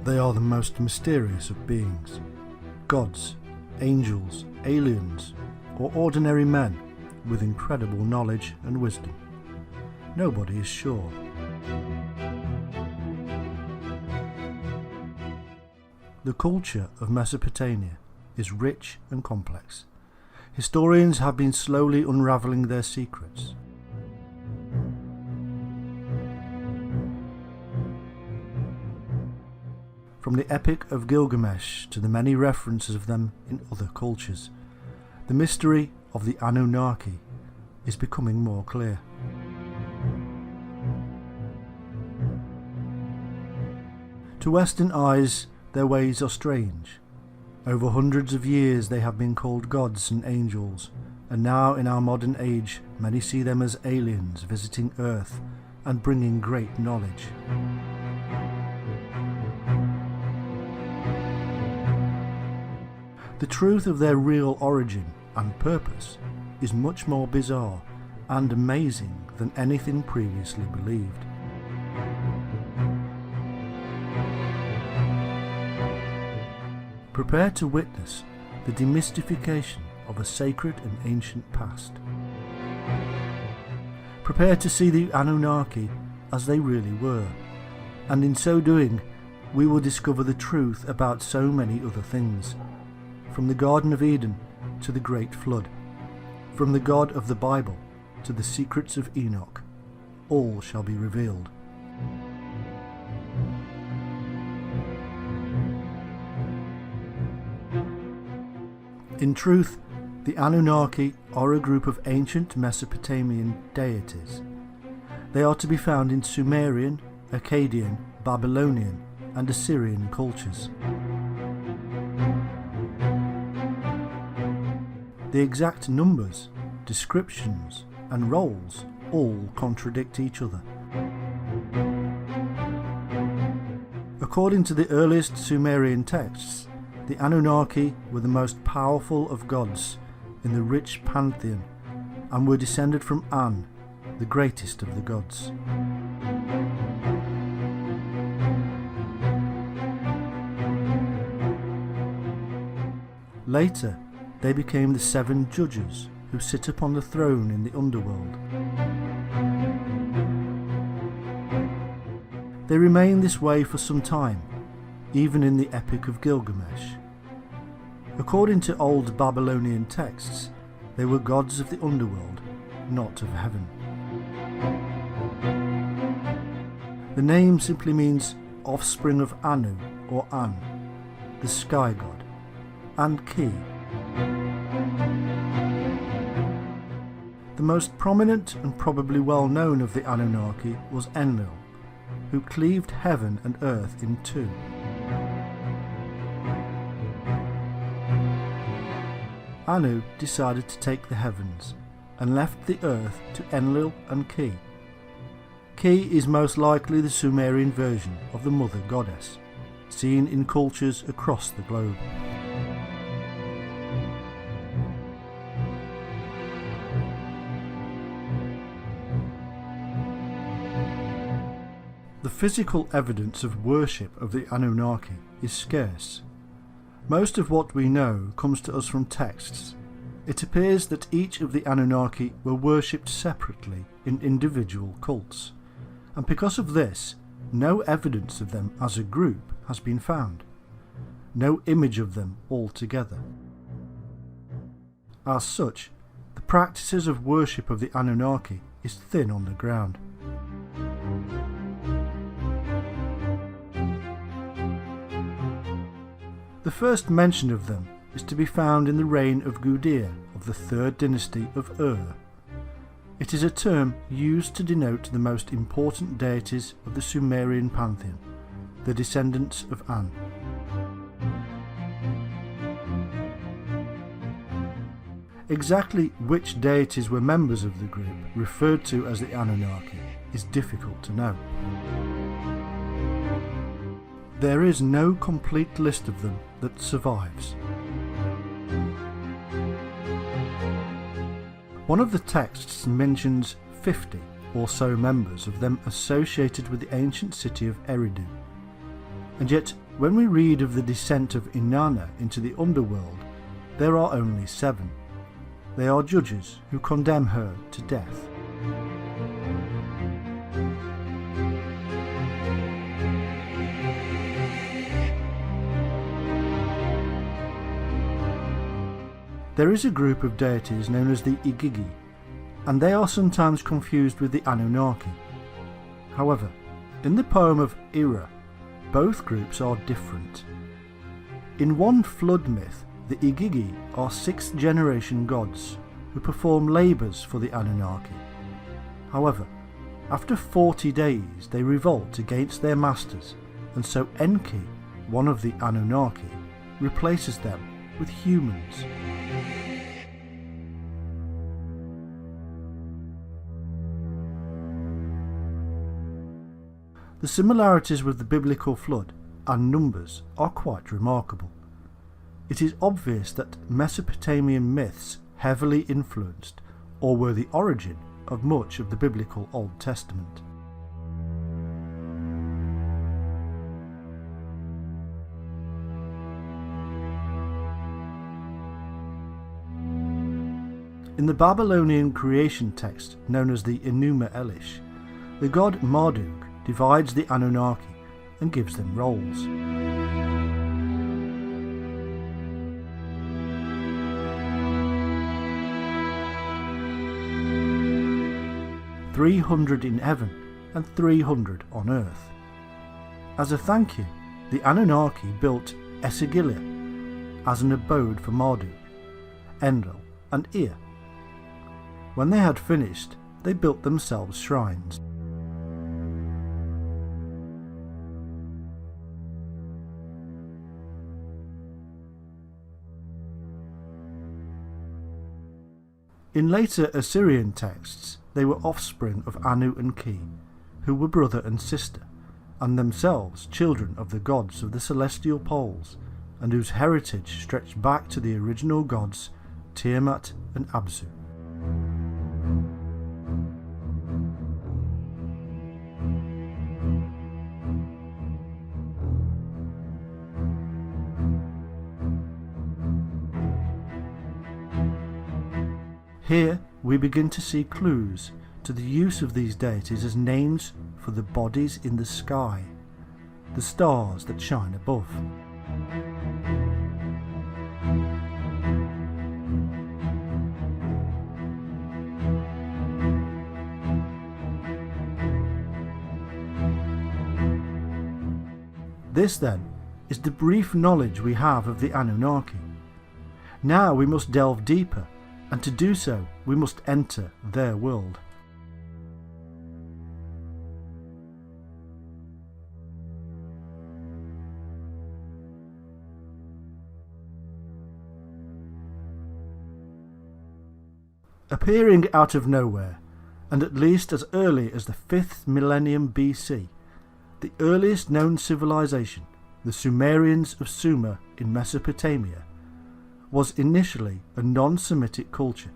They are the most mysterious of beings. Gods, angels, aliens, or ordinary men with incredible knowledge and wisdom. Nobody is sure. The culture of Mesopotamia is rich and complex. Historians have been slowly unravelling their secrets. From the Epic of Gilgamesh to the many references of them in other cultures, the mystery of the Anunnaki is becoming more clear. To Western eyes, their ways are strange. Over hundreds of years they have been called gods and angels, and now in our modern age many see them as aliens visiting Earth and bringing great knowledge. The truth of their real origin and purpose is much more bizarre and amazing than anything previously believed. Prepare to witness the demystification of a sacred and ancient past. Prepare to see the Anunnaki as they really were, and in so doing we will discover the truth about so many other things. From the Garden of Eden to the Great Flood, from the God of the Bible to the secrets of Enoch, all shall be revealed. In truth, the Anunnaki are a group of ancient Mesopotamian deities. They are to be found in Sumerian, Akkadian, Babylonian and Assyrian cultures. The exact numbers, descriptions and roles all contradict each other. According to the earliest Sumerian texts, the Anunnaki were the most powerful of gods in the rich pantheon and were descended from An, the greatest of the gods. Later, they became the 7 judges who sit upon the throne in the underworld. They remained this way for some time, even in the Epic of Gilgamesh. According to old Babylonian texts, they were gods of the underworld, not of heaven. The name simply means offspring of Anu or An, the sky god, and Ki. The most prominent and probably well known of the Anunnaki was Enlil, who cleaved heaven and earth in two. Anu decided to take the heavens and left the earth to Enlil and Ki. Ki is most likely the Sumerian version of the mother goddess, seen in cultures across the globe. The physical evidence of worship of the Anunnaki is scarce. Most of what we know comes to us from texts. It appears that each of the Anunnaki were worshipped separately in individual cults, and because of this, no evidence of them as a group has been found. No image of them all together. As such, the practices of worship of the Anunnaki is thin on the ground. The first mention of them is to be found in the reign of Gudea of the 3rd dynasty of Ur. It is a term used to denote the most important deities of the Sumerian pantheon, the descendants of An. Exactly which deities were members of the group referred to as the Anunnaki is difficult to know. There is no complete list of them that survives. One of the texts mentions 50 or so members of them associated with the ancient city of Eridu, and yet when we read of the descent of Inanna into the underworld, there are only 7. They are judges who condemn her to death. There is a group of deities known as the Igigi, and they are sometimes confused with the Anunnaki. However, in the poem of Ira, both groups are different. In one flood myth, the Igigi are 6th generation gods who perform labours for the Anunnaki. However, after 40 days they revolt against their masters, and so Enki, one of the Anunnaki, replaces them with humans. The similarities with the biblical flood and numbers are quite remarkable. It is obvious that Mesopotamian myths heavily influenced or were the origin of much of the biblical Old Testament. In the Babylonian creation text known as the Enuma Elish, the god Marduk divides the Anunnaki and gives them roles. "300 in heaven and 300 on earth." As a thank you, the Anunnaki built Esagila as an abode for Marduk, Enlil and Ea. When they had finished, they built themselves shrines. In later Assyrian texts, they were offspring of Anu and Ki, who were brother and sister, and themselves children of the gods of the celestial poles, and whose heritage stretched back to the original gods Tiamat and Abzu. Here we begin to see clues to the use of these deities as names for the bodies in the sky, the stars that shine above. This then is the brief knowledge we have of the Anunnaki. Now we must delve deeper, and to do so we must enter their world. Appearing out of nowhere, and at least as early as the 5th millennium BC, the earliest known civilization, the Sumerians of Sumer in Mesopotamia, was initially a non-Semitic culture.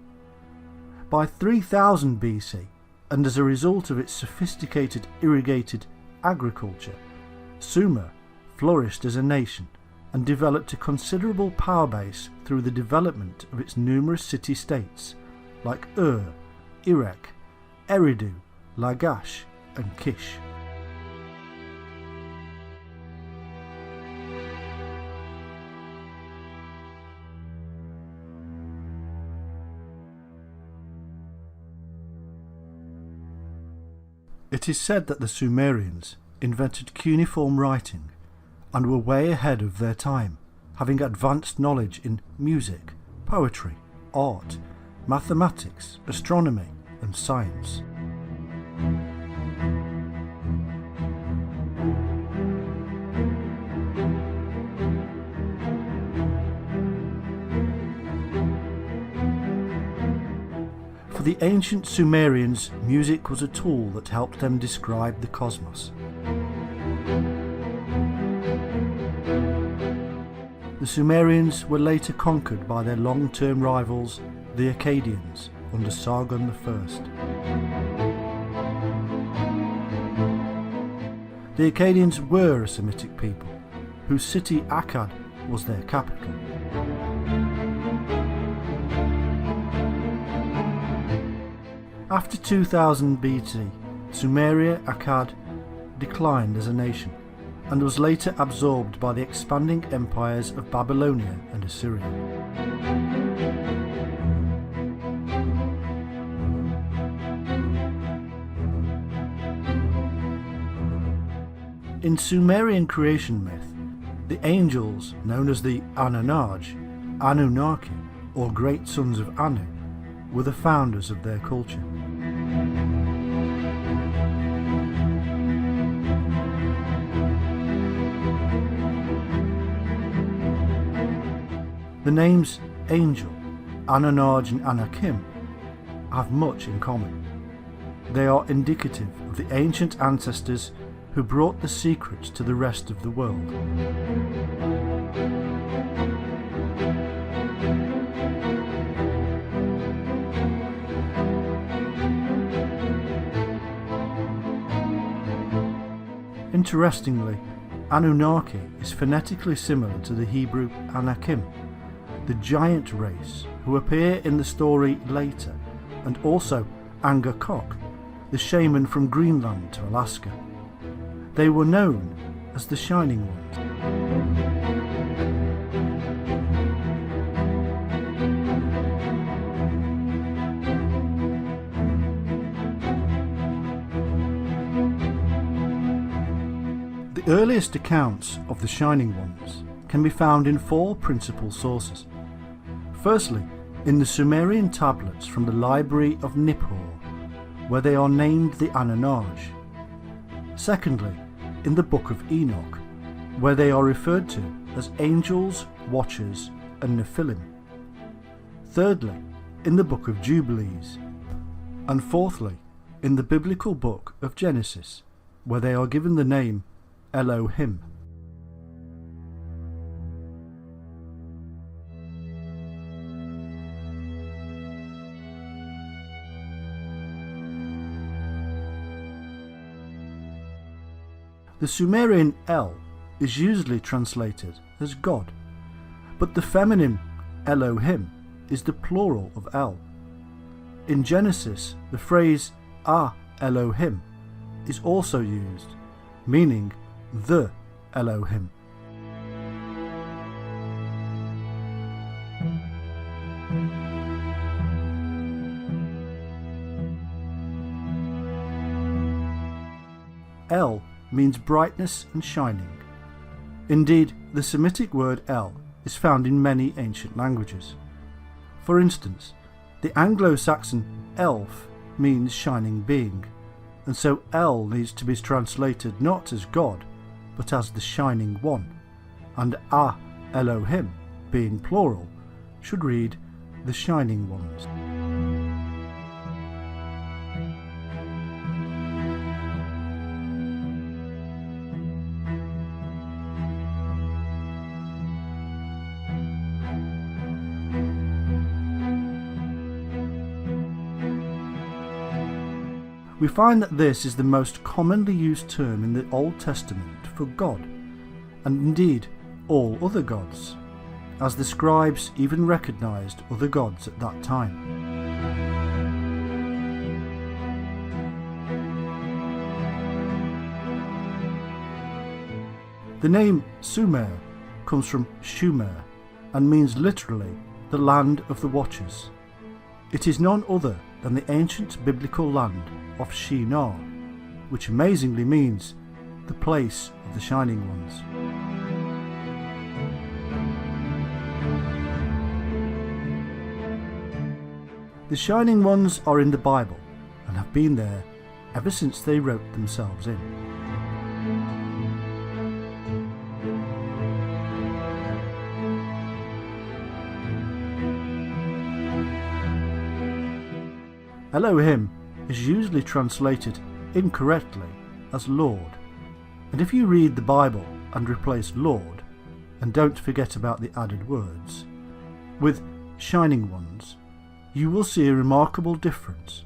By 3000 BC, and as a result of its sophisticated irrigated agriculture, Sumer flourished as a nation and developed a considerable power base through the development of its numerous city-states like Ur, Erech, Eridu, Lagash and Kish. It is said that the Sumerians invented cuneiform writing and were way ahead of their time, having advanced knowledge in music, poetry, art, mathematics, astronomy and science. For the ancient Sumerians, music was a tool that helped them describe the cosmos. The Sumerians were later conquered by their long-term rivals, the Akkadians, under Sargon I. The Akkadians were a Semitic people, whose city Akkad was their capital. After 2000 BC, Sumeria Akkad declined as a nation and was later absorbed by the expanding empires of Babylonia and Assyria. In Sumerian creation myth, the angels, known as the Anunnaki, or Great Sons of Anu, were the founders of their culture. The names Angel, Anunnaki and Anakim have much in common. They are indicative of the ancient ancestors who brought the secrets to the rest of the world. Interestingly, Anunnaki is phonetically similar to the Hebrew Anakim, the giant race who appear in the story later, and also Angakok, the shaman from Greenland to Alaska. They were known as the Shining Ones. The earliest accounts of the Shining Ones can be found in four principal sources. Firstly, in the Sumerian tablets from the Library of Nippur, where they are named the Anunnaki. Secondly, in the Book of Enoch, where they are referred to as angels, watchers, and Nephilim. Thirdly, in the Book of Jubilees. And fourthly, in the biblical book of Genesis, where they are given the name Elohim. The Sumerian El is usually translated as God, but the feminine Elohim is the plural of El. In Genesis, the phrase Ah Elohim is also used, meaning the Elohim. El means brightness and shining. Indeed, the Semitic word El is found in many ancient languages. For instance, the Anglo-Saxon elf means shining being, and so El needs to be translated not as God, but as the Shining One, and Ah Elohim, being plural, should read the Shining Ones. We find that this is the most commonly used term in the Old Testament for God, and indeed all other gods, as the scribes even recognised other gods at that time. The name Sumer comes from Shumer and means literally the land of the watchers. It is none other than the ancient biblical land of Shinar, which amazingly means the place of the Shining Ones. The Shining Ones are in the Bible and have been there ever since they wrote themselves in. Elohim is usually translated incorrectly as Lord, and if you read the Bible and replace Lord, and don't forget about the added words, with Shining Ones, you will see a remarkable difference.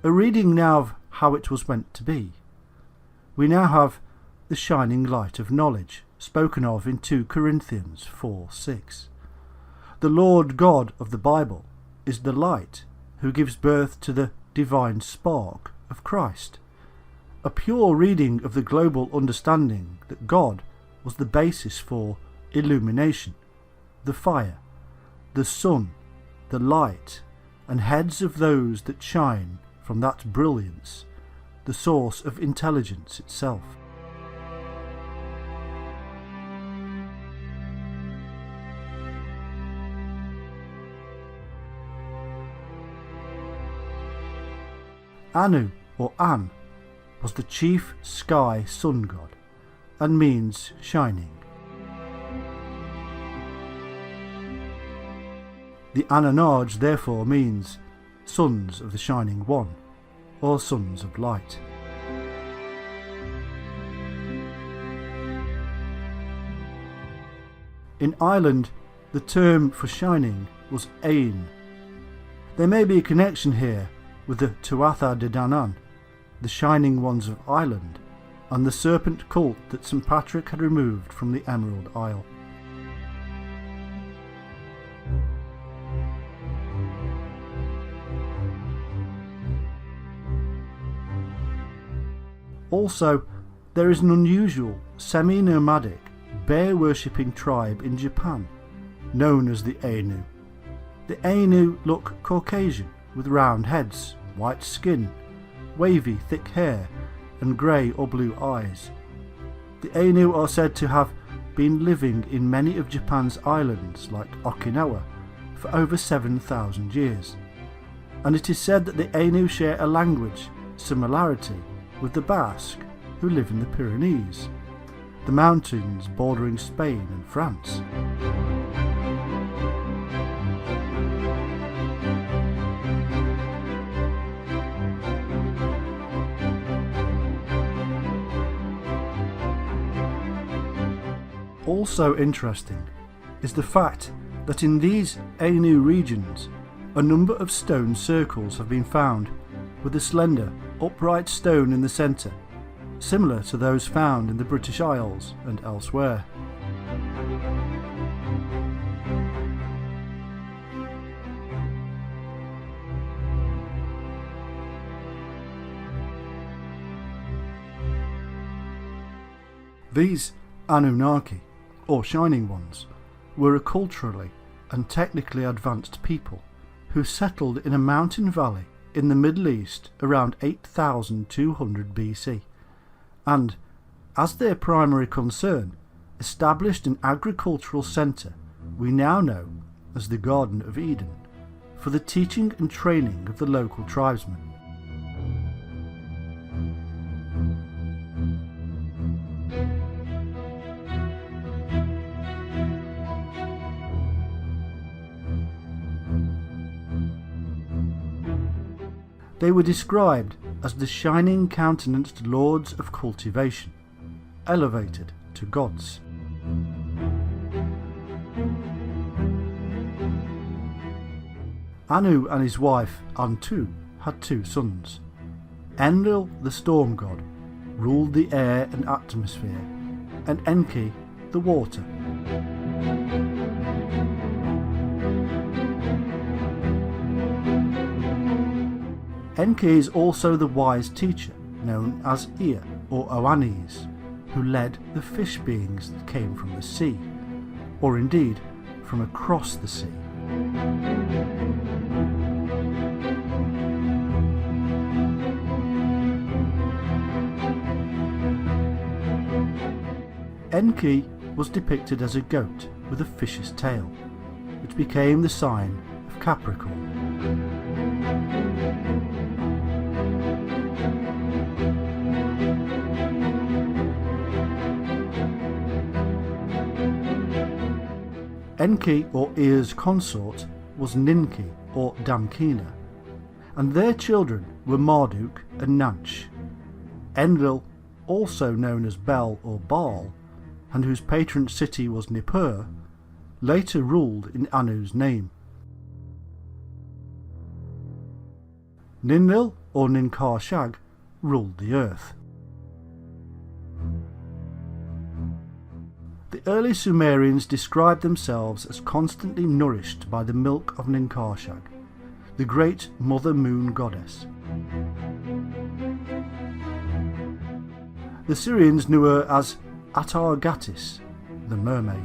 A reading now of how it was meant to be. We now have the shining light of knowledge spoken of in 2 Corinthians 4:6. The Lord God of the Bible is the light who gives birth to the divine spark of Christ. A pure reading of the global understanding that God was the basis for illumination, the fire, the sun, the light, and heads of those that shine from that brilliance, the source of intelligence itself. Anu, or An, was the chief sky sun god, and means shining. The Anunnaki therefore means sons of the Shining One, or sons of light. In Ireland, the term for shining was Ain. There may be a connection here with the Tuatha De Danann, the Shining Ones of Ireland, and the serpent cult that St. Patrick had removed from the Emerald Isle. Also, there is an unusual, semi-nomadic, bear-worshipping tribe in Japan, known as the Ainu. The Ainu look Caucasian, with round heads, white skin, wavy thick hair, and grey or blue eyes. The Ainu are said to have been living in many of Japan's islands, like Okinawa, for over 7,000 years, and it is said that the Ainu share a language similarity with the Basque, who live in the Pyrenees, the mountains bordering Spain and France. Also interesting is the fact that in these Ainu regions a number of stone circles have been found with a slender, upright stone in the centre, similar to those found in the British Isles and elsewhere. These Anunnaki, or Shining Ones, were a culturally and technically advanced people who settled in a mountain valley in the Middle East around 8200 BC, and, as their primary concern, established an agricultural centre we now know as the Garden of Eden, for the teaching and training of the local tribesmen. They were described as the shining countenanced lords of cultivation, elevated to gods. Anu and his wife Antu had 2 sons. Enlil, the storm god, ruled the air and atmosphere, and Enki, the water. Enki is also the wise teacher known as Ea or Oannes, who led the fish beings that came from the sea, or indeed from across the sea. Enki was depicted as a goat with a fish's tail, which became the sign of Capricorn. Enki or Ea's consort was Ninki or Damkina, and their children were Marduk and Nanch. Enlil, also known as Bel or Baal, and whose patron city was Nippur, later ruled in Anu's name. Ninlil or Ninkar-Shag ruled the earth. The early Sumerians described themselves as constantly nourished by the milk of Ninkarshag, the great Mother Moon goddess. The Syrians knew her as Atargatis, the mermaid.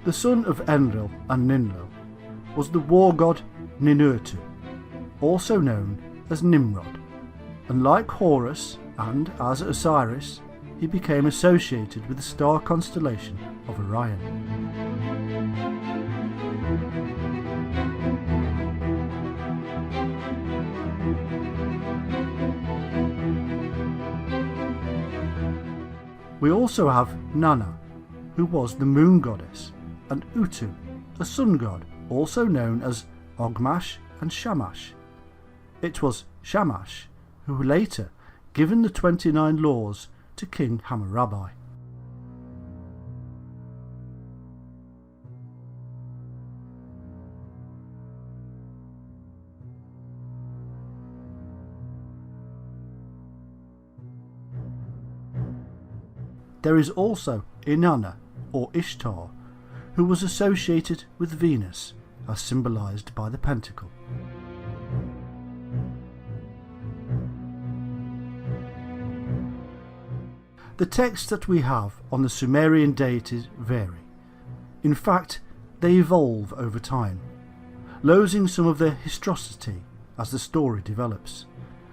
The son of Enlil and Ninlil was the war god Ninurtu, also known as Nimrod, and like Horus and as Osiris, he became associated with the star constellation of Orion. We also have Nana, who was the moon goddess, and Utu, a sun god, also known as Ogmash and Shamash. It was Shamash who later given the 29 laws to King Hammurabi. There is also Inanna, or Ishtar, who was associated with Venus, as symbolised by the pentacle. The texts that we have on the Sumerian deities vary. In fact, they evolve over time, losing some of their historicity as the story develops,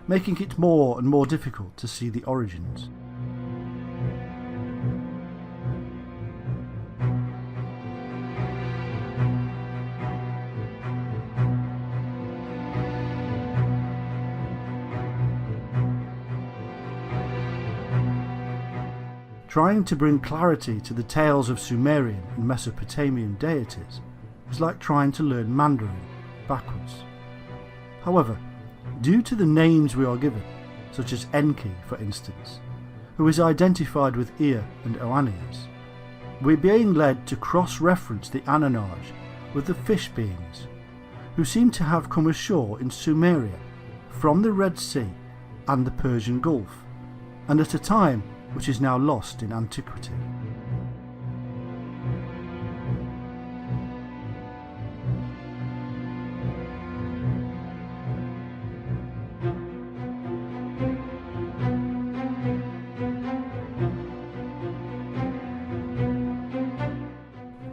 making it more and more difficult to see the origins. Trying to bring clarity to the tales of Sumerian and Mesopotamian deities is like trying to learn Mandarin backwards. However, due to the names we are given, such as Enki for instance, who is identified with Ea and Oannes, we're being led to cross-reference the Anunnaki with the fish beings, who seem to have come ashore in Sumeria from the Red Sea and the Persian Gulf, and at a time which is now lost in antiquity.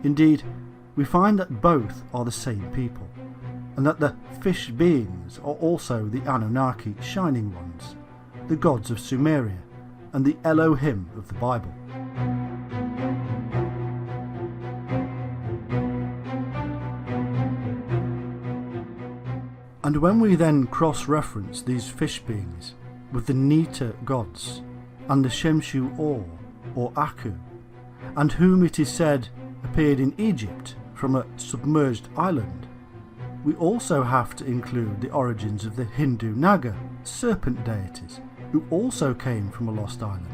Indeed, we find that both are the same people, and that the fish beings are also the Anunnaki Shining Ones, the gods of Sumeria, and the Elohim of the Bible. And when we then cross-reference these fish beings with the Nita gods and the Shemshu or Aku, and whom it is said appeared in Egypt from a submerged island, we also have to include the origins of the Hindu Naga serpent deities, who also came from a lost island.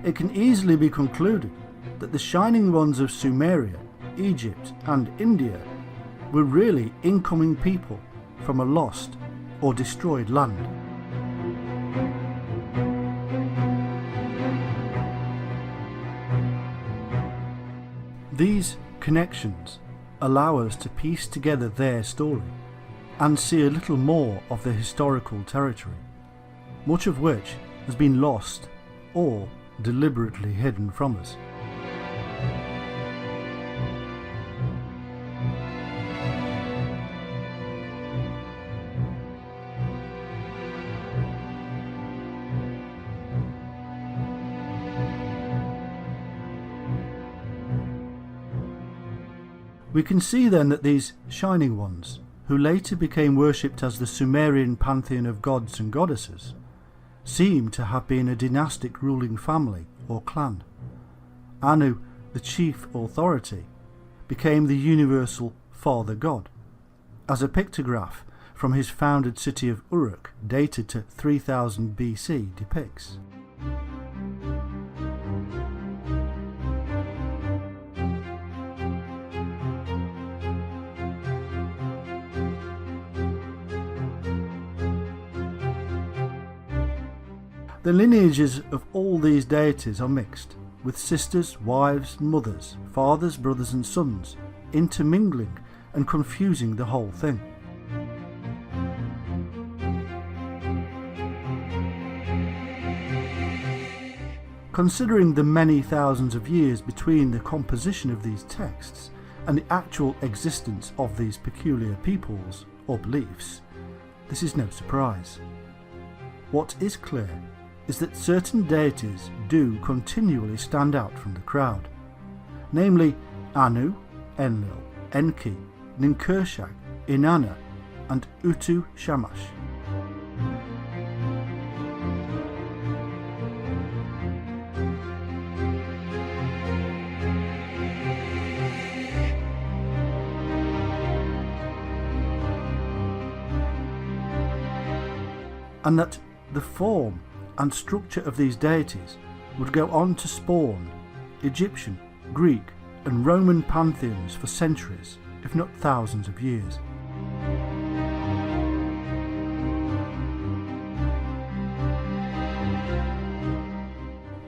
It can easily be concluded that the Shining Ones of Sumeria, Egypt and India were really incoming people from a lost or destroyed land. These connections allow us to piece together their story and see a little more of their historical territory, much of which has been lost or deliberately hidden from us. We can see then that these Shining Ones, who later became worshipped as the Sumerian pantheon of gods and goddesses, seem to have been a dynastic ruling family or clan, Anu, the chief authority, became the universal Father God, as a pictograph from his founded city of Uruk, dated to 3000 BC, depicts. The lineages of all these deities are mixed, with sisters, wives, mothers, fathers, brothers and sons, intermingling and confusing the whole thing. Considering the many thousands of years between the composition of these texts and the actual existence of these peculiar peoples or beliefs, this is no surprise. What is clear is that certain deities do continually stand out from the crowd, namely Anu, Enlil, Enki, Ninkershag, Inanna and Utu Shamash. And that the form and structure of these deities would go on to spawn Egyptian, Greek and Roman pantheons for centuries, if not thousands of years.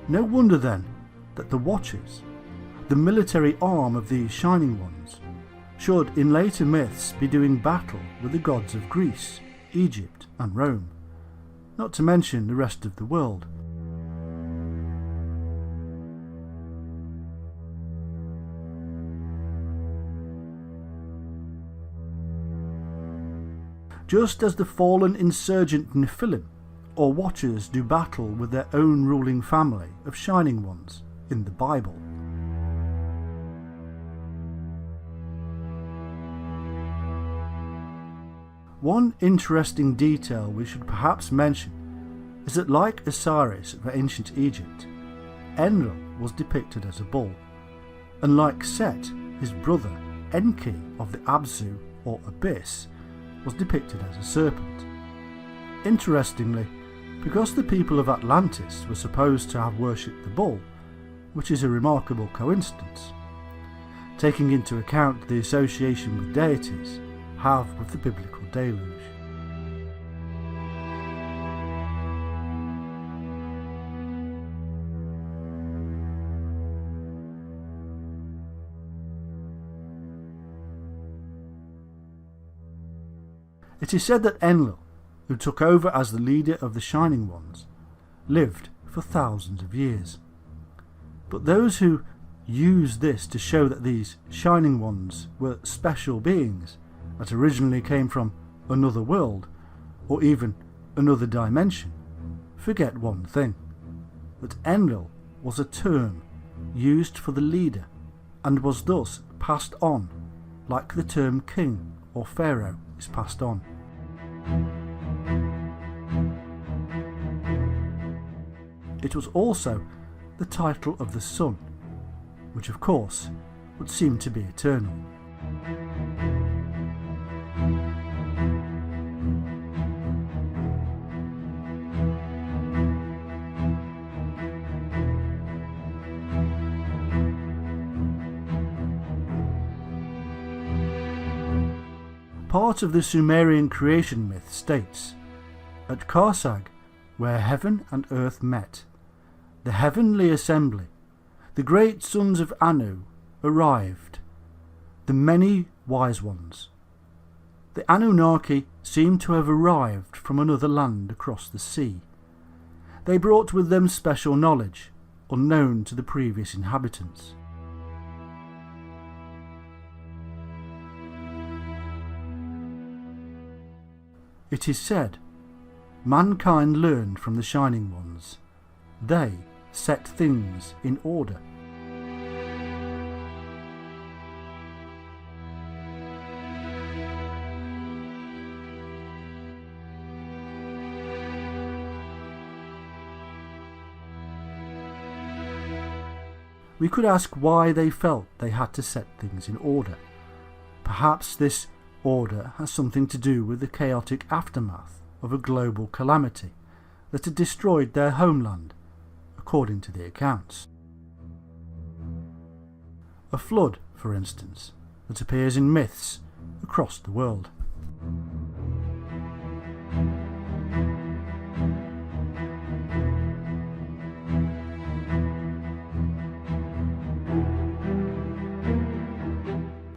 No wonder then that the Watchers, the military arm of these Shining Ones, should in later myths be doing battle with the gods of Greece, Egypt and Rome, not to mention the rest of the world. Just as the fallen insurgent Nephilim or Watchers do battle with their own ruling family of Shining Ones in the Bible. One interesting detail we should perhaps mention is that, like Osiris of ancient Egypt, Enlil was depicted as a bull, and like Set, his brother, Enki of the Abzu or Abyss was depicted as a serpent. Interestingly, because the people of Atlantis were supposed to have worshipped the bull, which is a remarkable coincidence, taking into account the association with deities have with the biblical deluge. It is said that Enlil, who took over as the leader of the Shining Ones, lived for thousands of years. But those who use this to show that these Shining Ones were special beings that originally came from another world or even another dimension forget one thing, that Enlil was a term used for the leader and was thus passed on like the term king or pharaoh is passed on. It was also the title of the sun, which of course would seem to be eternal. Part of the Sumerian creation myth states, at Karsag, where heaven and earth met, the heavenly assembly, the great sons of Anu, arrived, the many wise ones. The Anunnaki seem to have arrived from another land across the sea. They brought with them special knowledge, unknown to the previous inhabitants. It is said, mankind learned from the Shining Ones. They set things in order. we could ask why they felt they had to set things in order. Perhaps this order has something to do with the chaotic aftermath of a global calamity that had destroyed their homeland, according to the accounts. A flood, for instance, that appears in myths across the world.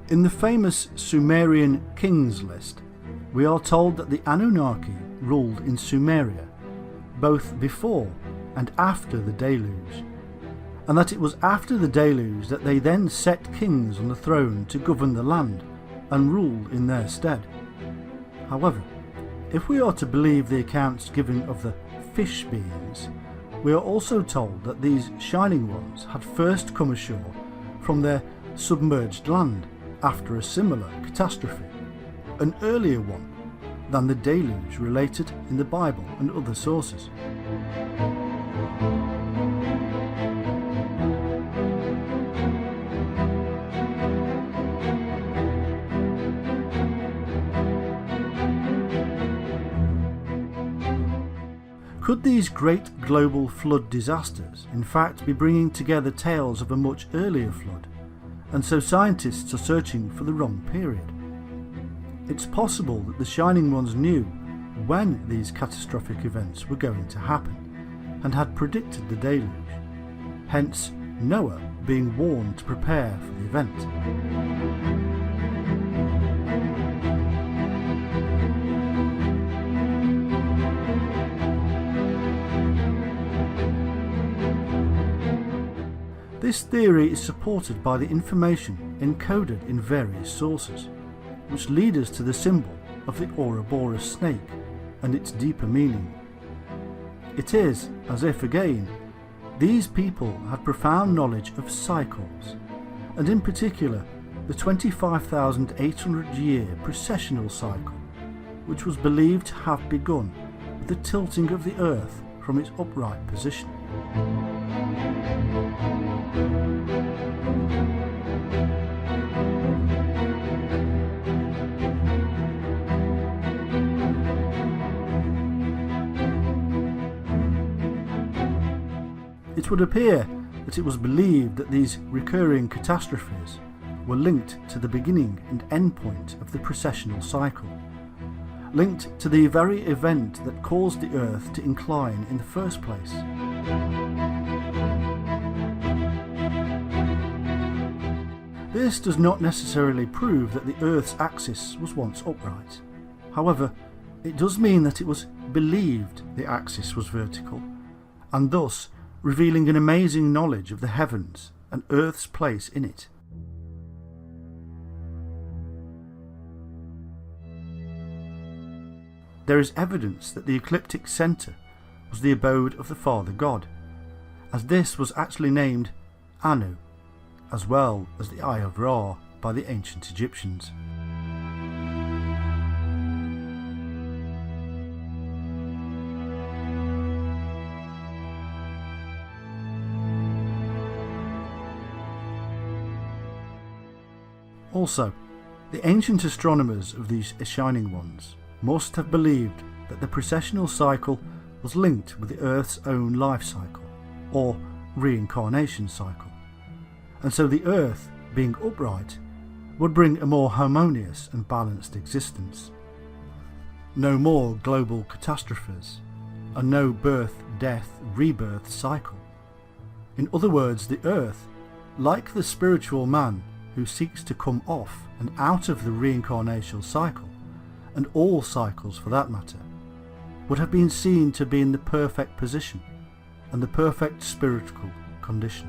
In the famous Sumerian kings list, we are told that the Anunnaki ruled in Sumeria, both before and after the deluge, and that it was after the deluge that they then set kings on the throne to govern the land and rule in their stead. However, if we are to believe the accounts given of the fish beings, we are also told that these shining ones had first come ashore from their submerged land after a similar catastrophe, an earlier one than the deluge related in the Bible and other sources. Could these great global flood disasters in fact be bringing together tales of a much earlier flood, and so scientists are searching for the wrong period? It's possible that the Shining Ones knew when these catastrophic events were going to happen and had predicted the deluge, hence Noah being warned to prepare for the event. This theory is supported by the information encoded in various sources, which lead us to the symbol of the Ouroboros snake and its deeper meaning. It is as if, again, these people had profound knowledge of cycles, and in particular the 25,800-year precessional cycle, which was believed to have begun with the tilting of the Earth from its upright position. It would appear that it was believed that these recurring catastrophes were linked to the beginning and end point of the precessional cycle, linked to the very event that caused the Earth to incline in the first place. This does not necessarily prove that the Earth's axis was once upright. However, it does mean that it was believed the axis was vertical, and thus revealing an amazing knowledge of the heavens and Earth's place in it. There is evidence that the ecliptic centre was the abode of the Father God, as this was actually named Anu, as well as the Eye of Ra by the ancient Egyptians. Also, the ancient astronomers of these Shining Ones must have believed that the precessional cycle was linked with the Earth's own life cycle, or reincarnation cycle, and so the Earth, being upright, would bring a more harmonious and balanced existence. No more global catastrophes, and no birth, death, rebirth cycle. In other words, the Earth, like the spiritual man who seeks to come off and out of the reincarnational cycle, and all cycles for that matter, would have been seen to be in the perfect position and the perfect spiritual condition.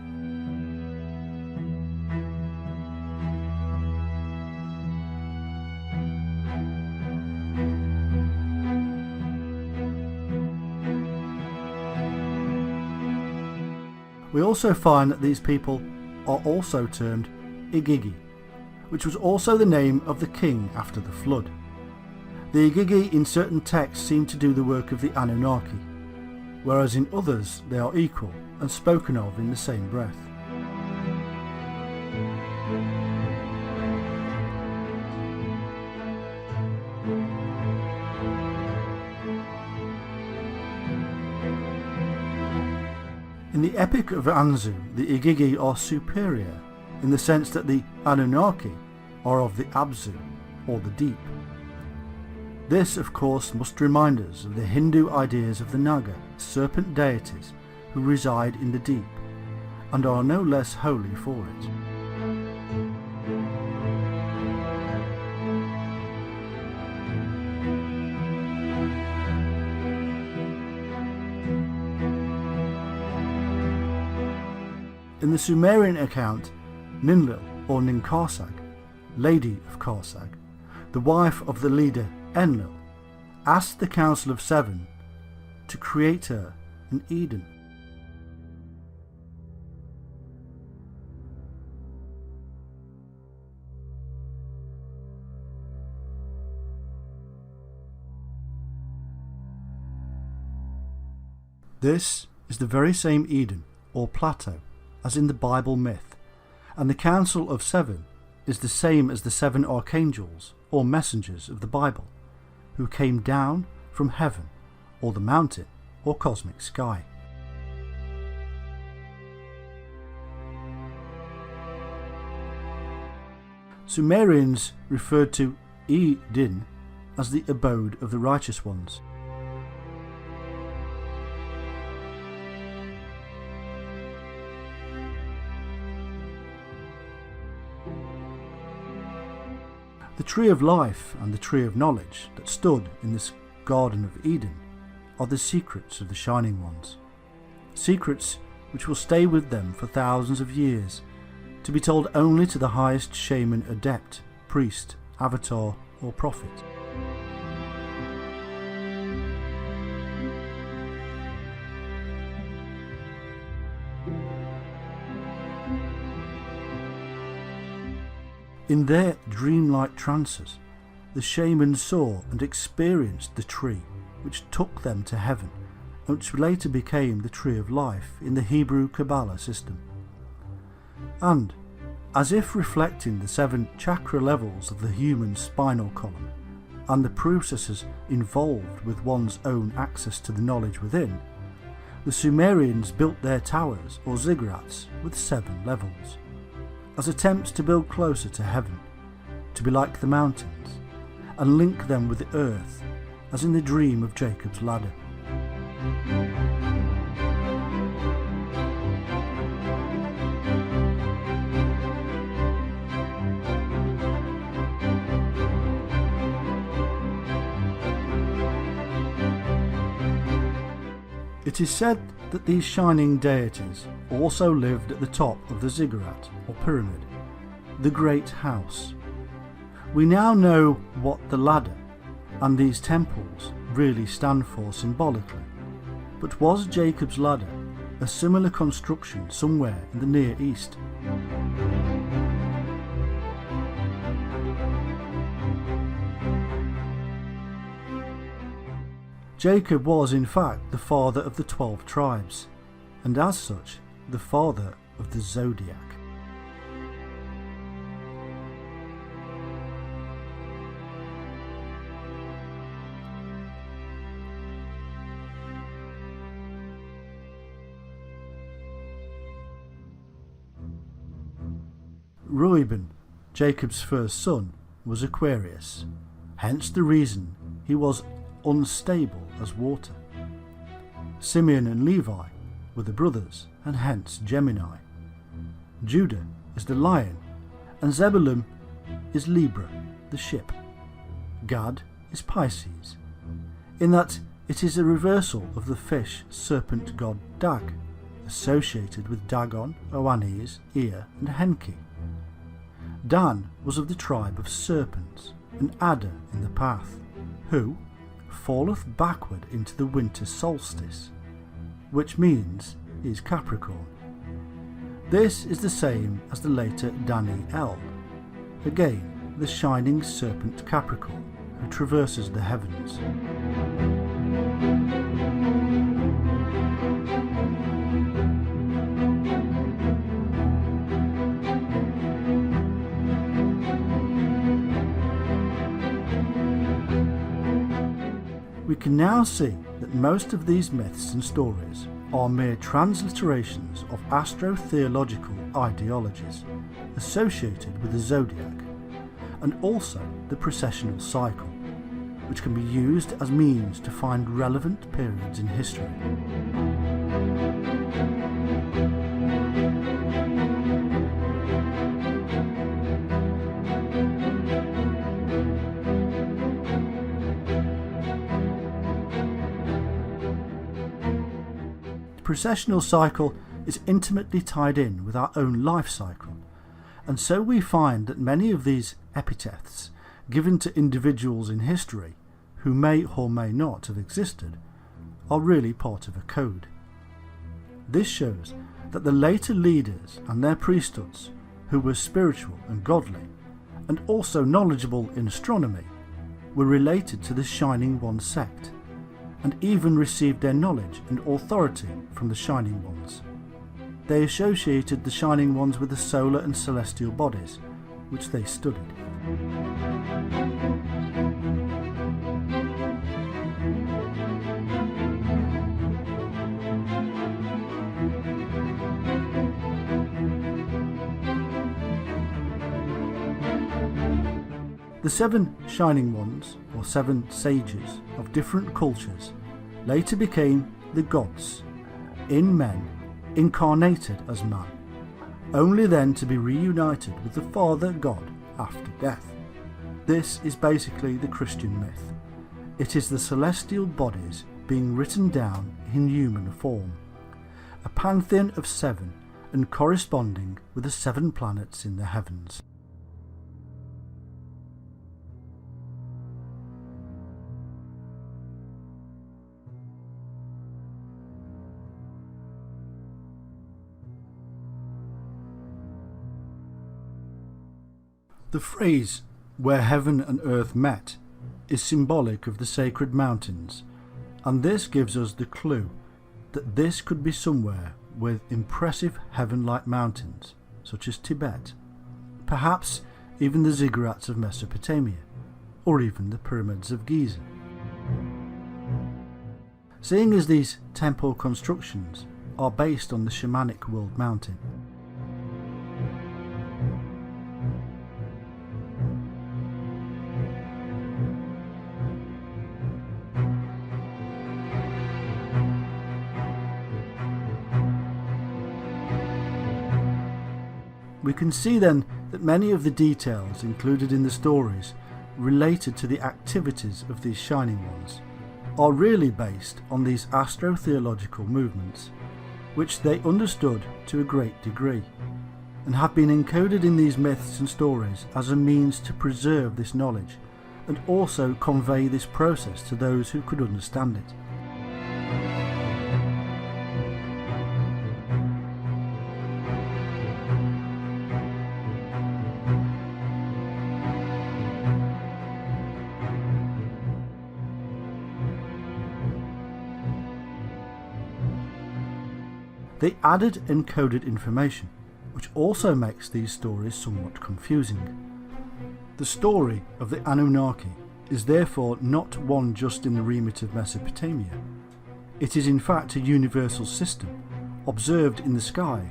We also find that these people are also termed Igigi, which was also the name of the king after the flood. The Igigi in certain texts seem to do the work of the Anunnaki, whereas in others they are equal and spoken of in the same breath. In the Epic of Anzu, the Igigi are superior in the sense that the Anunnaki are of the Abzu, or the deep. This, of course, must remind us of the Hindu ideas of the Naga, serpent deities who reside in the deep, and are no less holy for it. In the Sumerian account, Ninlil, or Ninkarsag, Lady of Karsag, the wife of the leader Enlil, asked the Council of Seven to create her in Eden. This is the very same Eden, or plateau, as in the Bible myth, and the Council of Seven is the same as the seven archangels, or messengers of the Bible, who came down from heaven, or the mountain, or cosmic sky. Sumerians referred to Eden as the abode of the righteous ones. The tree of life and the tree of knowledge that stood in this Garden of Eden are the secrets of the Shining Ones. Secrets which will stay with them for thousands of years, to be told only to the highest shaman, adept, priest, avatar or prophet. In their dreamlike trances, the shamans saw and experienced the tree which took them to heaven, and which later became the tree of life in the Hebrew Kabbalah system. And, as if reflecting the 7 chakra levels of the human spinal column, and the processes involved with one's own access to the knowledge within, the Sumerians built their towers or ziggurats with 7 levels, as attempts to build closer to heaven, to be like the mountains, and link them with the earth, as in the dream of Jacob's ladder. It is said that these shining deities also lived at the top of the ziggurat or pyramid, the great house. We now know what the ladder and these temples really stand for symbolically, but was Jacob's ladder a similar construction somewhere in the Near East? Jacob was in fact the father of the 12 tribes, and as such, the father of the zodiac. Reuben, Jacob's first son, was Aquarius, hence the reason he was unstable as water. Simeon and Levi were the brothers, and hence Gemini. Judah is the lion, and Zebulun is Libra, the ship. Gad is Pisces, in that it is a reversal of the fish serpent god Dag, associated with Dagon, Oannes, Ea and Henki. Dan was of the tribe of serpents, an adder in the path, who falleth backward into the winter solstice, which means is Capricorn. This is the same as the later Daniel, again the shining serpent Capricorn who traverses the heavens. We can now see that most of these myths and stories are mere transliterations of astro-theological ideologies associated with the zodiac, and also the precessional cycle, which can be used as means to find relevant periods in history. The precessional cycle is intimately tied in with our own life cycle, and so we find that many of these epithets given to individuals in history who may or may not have existed are really part of a code. This shows that the later leaders and their priesthoods, who were spiritual and godly, and also knowledgeable in astronomy, were related to the Shining One sect, and even received their knowledge and authority from the Shining Ones. They associated the Shining Ones with the solar and celestial bodies, which they studied. The 7 Shining Ones, or 7 sages of different cultures, later became the gods, in men, incarnated as man, only then to be reunited with the Father God after death. This is basically the Christian myth. It is the celestial bodies being written down in human form, a pantheon of 7 and corresponding with the 7 planets in the heavens. The phrase, "where heaven and earth met," is symbolic of the sacred mountains, and this gives us the clue that this could be somewhere with impressive heaven-like mountains, such as Tibet, perhaps even the ziggurats of Mesopotamia, or even the pyramids of Giza. Seeing as these temple constructions are based on the shamanic world mountain, we can see then that many of the details included in the stories related to the activities of these Shining Ones are really based on these astro-theological movements, which they understood to a great degree, and have been encoded in these myths and stories as a means to preserve this knowledge and also convey this process to those who could understand it. They added encoded information, which also makes these stories somewhat confusing. The story of the Anunnaki is therefore not one just in the remit of Mesopotamia. It is in fact a universal system, observed in the sky,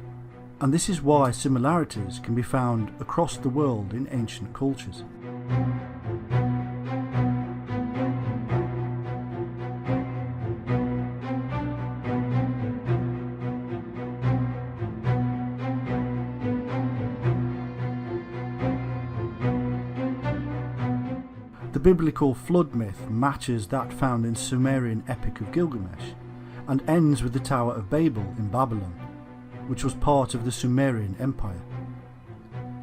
and this is why similarities can be found across the world in ancient cultures. The biblical flood myth matches that found in Sumerian epic of Gilgamesh, and ends with the Tower of Babel in Babylon, which was part of the Sumerian Empire.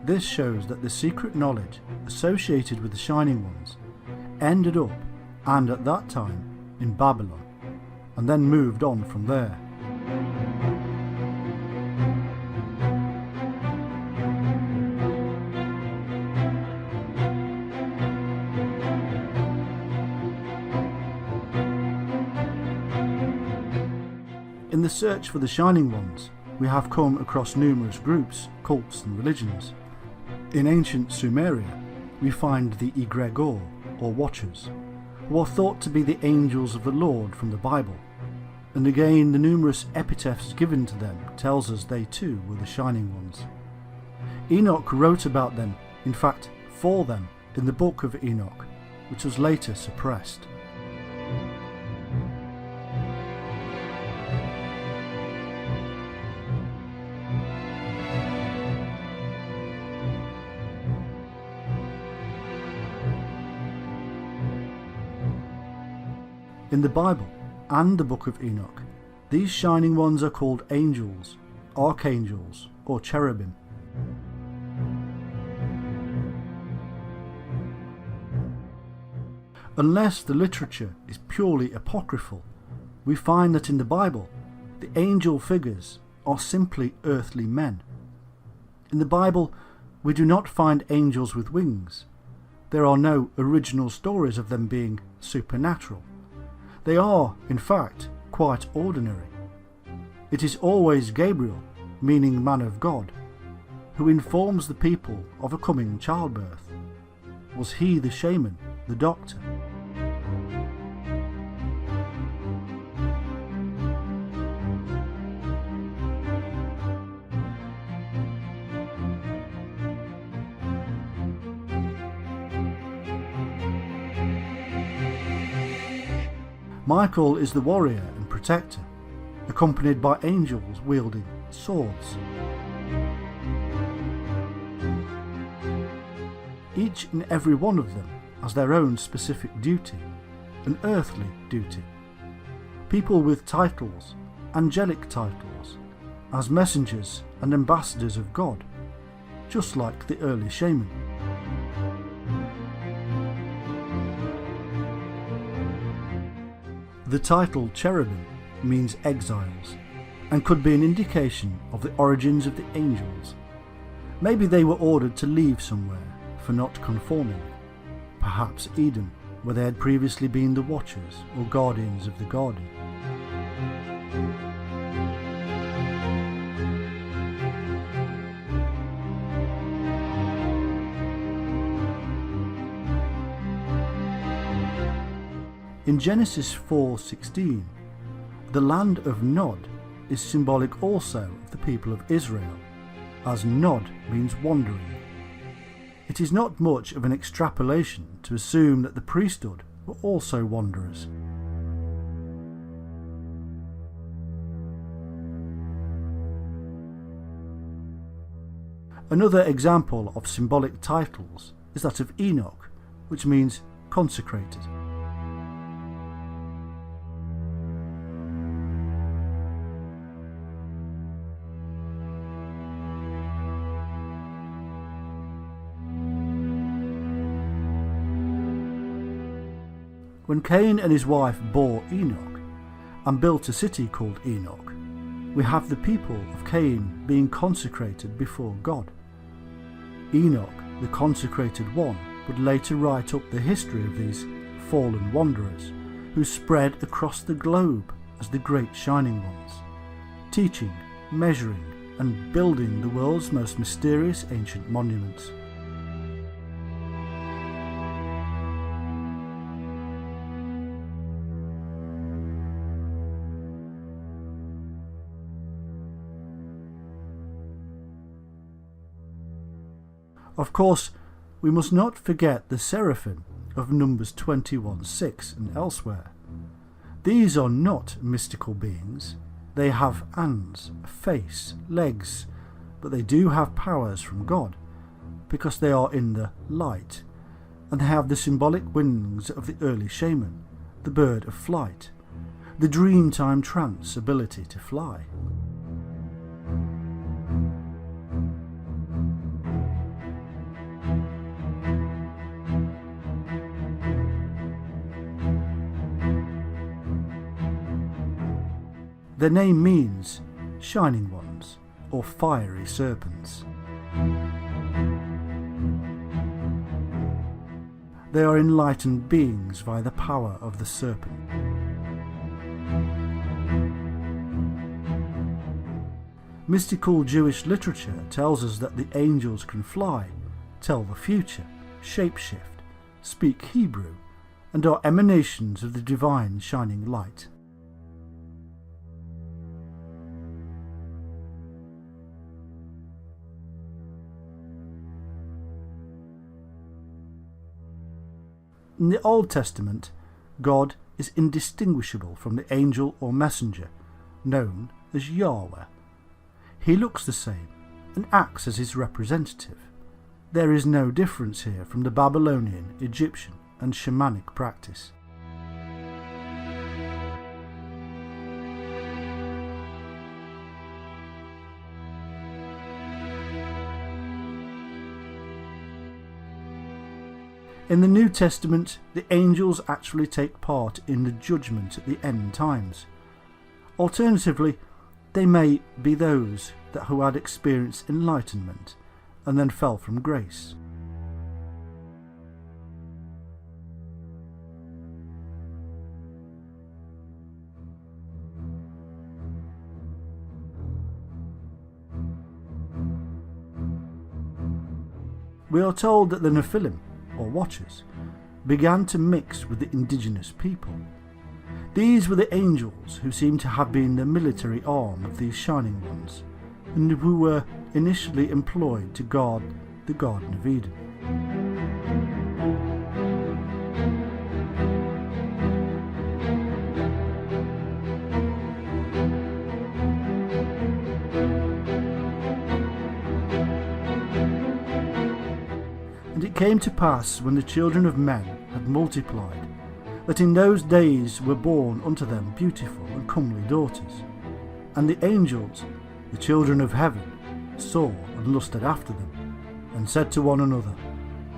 This shows that the secret knowledge associated with the Shining Ones ended up, and at that time, in Babylon, and then moved on from there. In the search for the Shining Ones, we have come across numerous groups, cults and religions. In ancient Sumeria, we find the Egregor, or Watchers, who are thought to be the angels of the Lord from the Bible. and again the numerous epitaphs given to them tells us they too were the Shining Ones. Enoch wrote about them, in fact for them, in the Book of Enoch, which was later suppressed. In the Bible and the Book of Enoch, these shining ones are called angels, archangels, or cherubim. Unless the literature is purely apocryphal, we find that in the Bible, the angel figures are simply earthly men. In the Bible, we do not find angels with wings. There are no original stories of them being supernatural. They are, in fact, quite ordinary. It is always Gabriel, meaning man of God, who informs the people of a coming childbirth. Was he the shaman, the doctor? Michael is the warrior and protector, accompanied by angels wielding swords. Each and every one of them has their own specific duty, an earthly duty. People with titles, angelic titles, as messengers and ambassadors of God, just like the early shaman. The title cherubim means exiles, and could be an indication of the origins of the angels. Maybe they were ordered to leave somewhere for not conforming. Perhaps Eden, where they had previously been the watchers or guardians of the garden. In Genesis 4:16, the land of Nod is symbolic also of the people of Israel, as Nod means wandering. It is not much of an extrapolation to assume that the priesthood were also wanderers. Another example of symbolic titles is that of Enoch, which means consecrated. When Cain and his wife bore Enoch and built a city called Enoch, we have the people of Cain being consecrated before God. Enoch, the consecrated one, would later write up the history of these fallen wanderers who spread across the globe as the great shining ones, teaching, measuring and building the world's most mysterious ancient monuments. Of course, we must not forget the seraphim of Numbers 21:6 and elsewhere. These are not mystical beings. They have hands, a face, legs, but they do have powers from God, because they are in the light, and they have the symbolic wings of the early shaman, the bird of flight, the dreamtime trance ability to fly. Their name means shining ones or fiery serpents. They are enlightened beings via the power of the serpent. Mystical Jewish literature tells us that the angels can fly, tell the future, shapeshift, speak Hebrew, and are emanations of the divine shining light. In the Old Testament, God is indistinguishable from the angel or messenger, known as Yahweh. He looks the same and acts as his representative. There is no difference here from the Babylonian, Egyptian and shamanic practice. In the New Testament, the angels actually take part in the judgment at the end times. Alternatively, they may be those who had experienced enlightenment and then fell from grace. We are told that the Nephilim, or Watchers, began to mix with the indigenous people. These were the angels who seem to have been the military arm of these Shining Ones, and who were initially employed to guard the Garden of Eden. And it came to pass, when the children of men had multiplied, that in those days were born unto them beautiful and comely daughters. And the angels, the children of heaven, saw and lusted after them, and said to one another,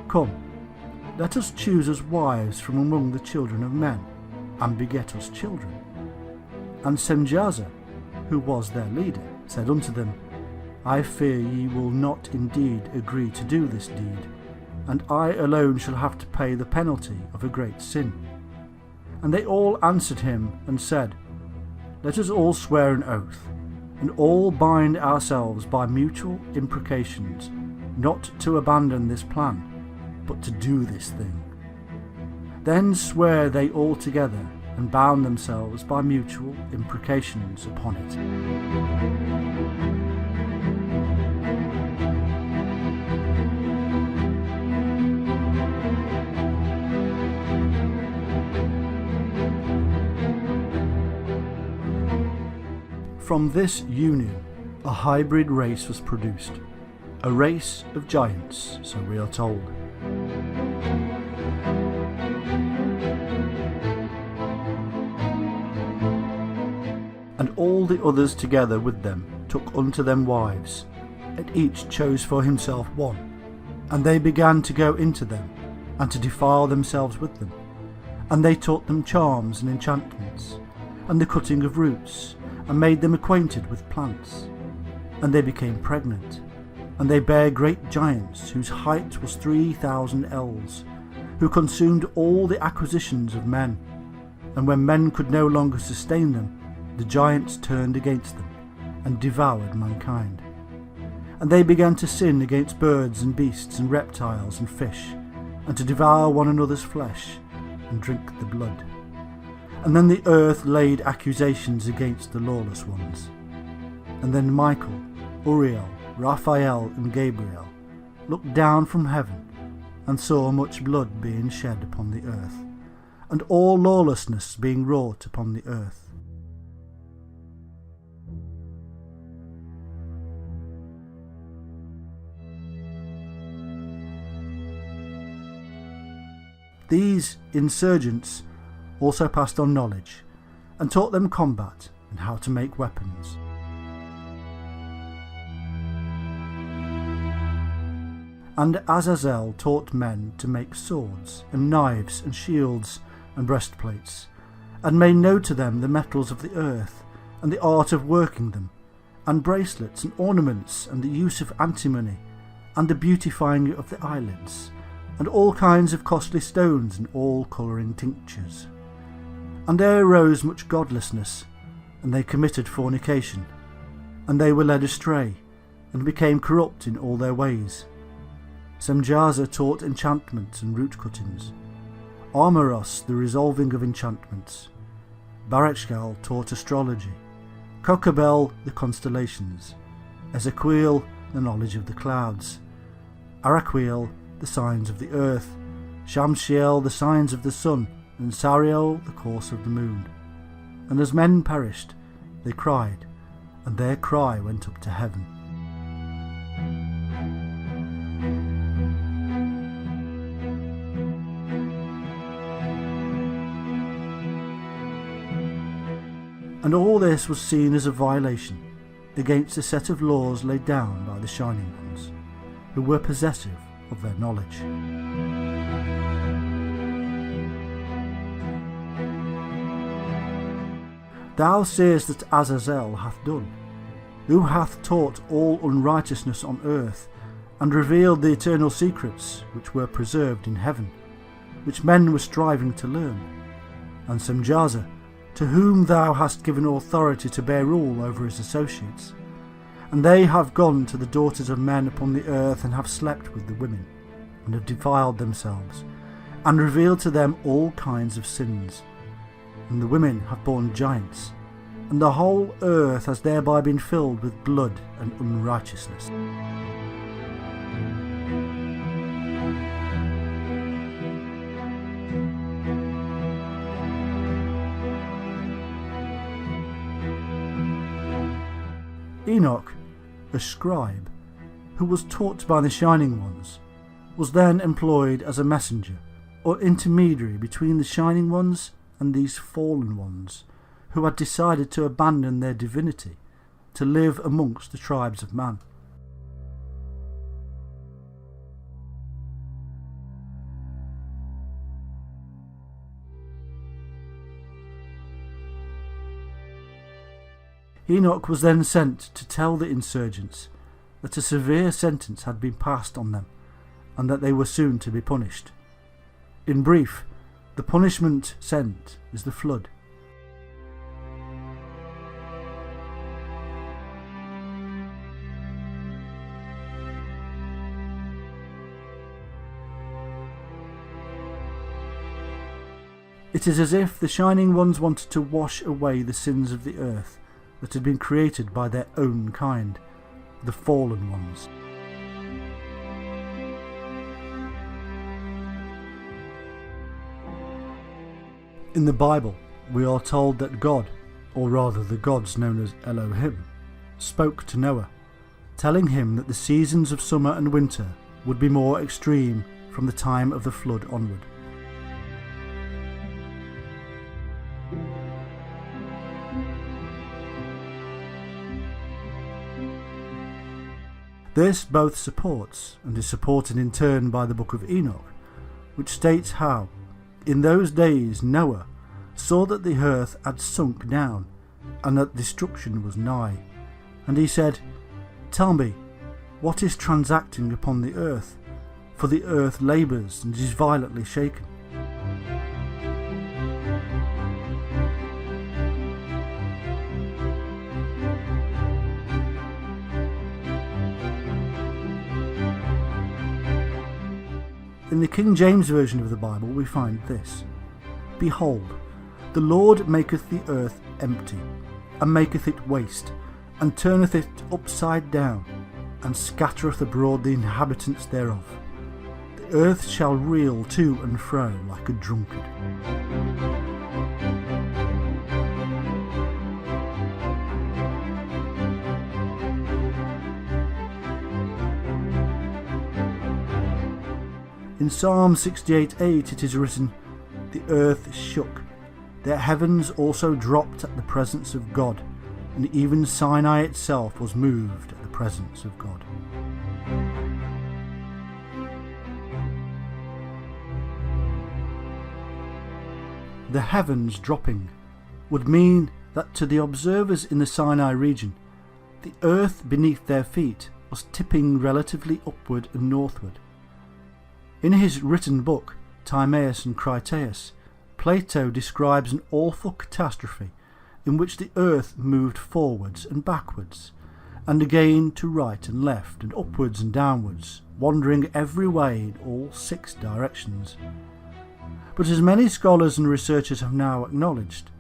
Come, let us choose us wives from among the children of men, and beget us children. And Semjaza, who was their leader, said unto them, I fear ye will not indeed agree to do this deed, and I alone shall have to pay the penalty of a great sin. And they all answered him and said, Let us all swear an oath, and all bind ourselves by mutual imprecations, not to abandon this plan, but to do this thing. Then swear they all together, and bound themselves by mutual imprecations upon it. From this union, a hybrid race was produced, a race of giants, so we are told. And all the others together with them took unto them wives, and each chose for himself one. And they began to go into them, and to defile themselves with them. And they taught them charms and enchantments, and the cutting of roots, and made them acquainted with plants. And they became pregnant, and they bare great giants, whose height was 3,000 ells, who consumed all the acquisitions of men. And when men could no longer sustain them, the giants turned against them, and devoured mankind. And they began to sin against birds and beasts and reptiles and fish, and to devour one another's flesh, and drink the blood. And then the earth laid accusations against the lawless ones. And then Michael, Uriel, Raphael, and Gabriel looked down from heaven, and saw much blood being shed upon the earth, and all lawlessness being wrought upon the earth. These insurgents also passed on knowledge, and taught them combat and how to make weapons. And Azazel taught men to make swords, and knives, and shields, and breastplates, and made known to them the metals of the earth, and the art of working them, and bracelets, and ornaments, and the use of antimony, and the beautifying of the eyelids, and all kinds of costly stones, and all colouring tinctures. And there arose much godlessness, and they committed fornication, and they were led astray, and became corrupt in all their ways. Semjaza taught enchantments and root cuttings, Armoros the resolving of enchantments, Barechgal taught astrology, Kokabel the constellations, Ezequiel the knowledge of the clouds, Araquiel the signs of the earth, Shamsiel the signs of the sun, and Sariel the course of the moon. And as men perished, they cried, and their cry went up to heaven. And all this was seen as a violation against a set of laws laid down by the Shining Ones, who were possessive of their knowledge. Thou seest that Azazel hath done, who hath taught all unrighteousness on earth, and revealed the eternal secrets which were preserved in heaven, which men were striving to learn. And Semjaza, to whom thou hast given authority to bear rule over his associates. And they have gone to the daughters of men upon the earth, and have slept with the women, and have defiled themselves, and revealed to them all kinds of sins. And the women have borne giants, and the whole earth has thereby been filled with blood and unrighteousness. Enoch, a scribe, who was taught by the Shining Ones, was then employed as a messenger or intermediary between the Shining Ones and these fallen ones, who had decided to abandon their divinity to live amongst the tribes of man. Enoch was then sent to tell the insurgents that a severe sentence had been passed on them, and that they were soon to be punished. In brief, the punishment sent is the flood. It is as if the Shining Ones wanted to wash away the sins of the earth that had been created by their own kind, the fallen ones. In the Bible, we are told that God, or rather the gods known as Elohim, spoke to Noah, telling him that the seasons of summer and winter would be more extreme from the time of the flood onward. This both supports and is supported in turn by the book of Enoch, which states how, in those days Noah saw that the earth had sunk down, and that destruction was nigh. And he said, Tell me, what is transacting upon the earth? For the earth labours and is violently shaken. In the King James Version of the Bible we find this: Behold, the Lord maketh the earth empty, and maketh it waste, and turneth it upside down, and scattereth abroad the inhabitants thereof. The earth shall reel to and fro like a drunkard. In Psalm 68:8 it is written, The earth shook, the heavens also dropped at the presence of God, and even Sinai itself was moved at the presence of God. The heavens dropping would mean that to the observers in the Sinai region, the earth beneath their feet was tipping relatively upward and northward. In his written book, Timaeus and Critias, Plato describes an awful catastrophe in which the earth moved forwards and backwards, and again to right and left, and upwards and downwards, wandering every way in all 6 directions. But as many scholars and researchers have now acknowledged,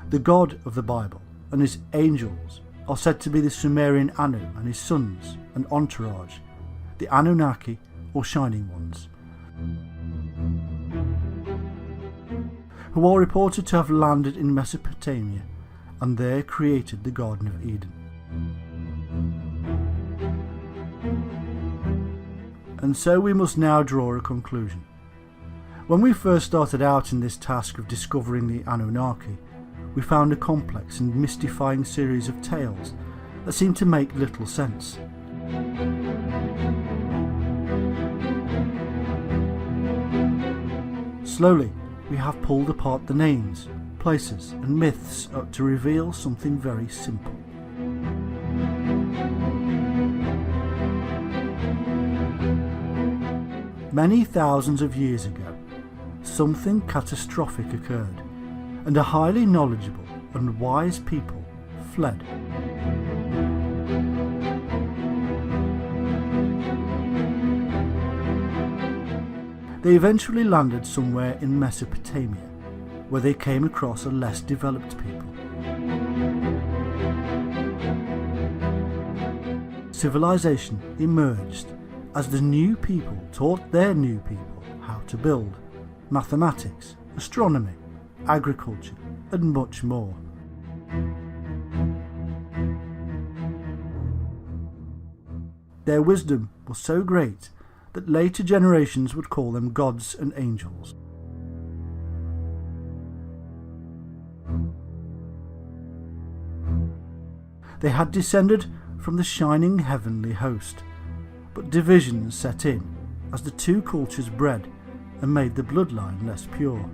the God of the Bible and his angels are said to be the Sumerian Anu and his sons and entourage, the Anunnaki or Shining Ones. who are reported to have landed in Mesopotamia and there created the Garden of Eden. And so we must now draw a conclusion. When we first started out in this task of discovering the Anunnaki, we found a complex and mystifying series of tales that seemed to make little sense. Slowly, we have pulled apart the names, places and myths to reveal something very simple. Many thousands of years ago, something catastrophic occurred, and a highly knowledgeable and wise people fled. They eventually landed somewhere in Mesopotamia, where they came across a less developed people. Civilization emerged as the new people taught their new people how to build, mathematics, astronomy, agriculture, and much more. Their wisdom was so great that later generations would call them gods and angels. They had descended from the shining heavenly host, but divisions set in as the two cultures bred and made the bloodline less pure.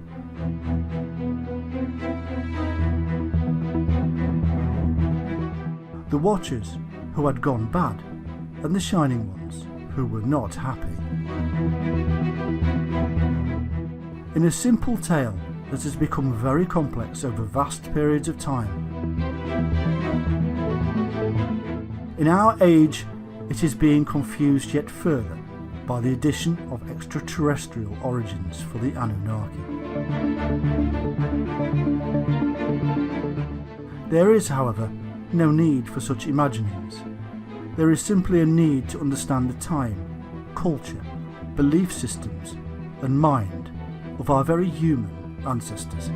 The Watchers, who had gone bad, and the Shining Ones, who were not happy. In a simple tale that has become very complex over vast periods of time, in our age it is being confused yet further by the addition of extraterrestrial origins for the Anunnaki. There is, however, no need for such imaginings. There is simply a need to understand the time, culture, belief systems and mind of our very human ancestors.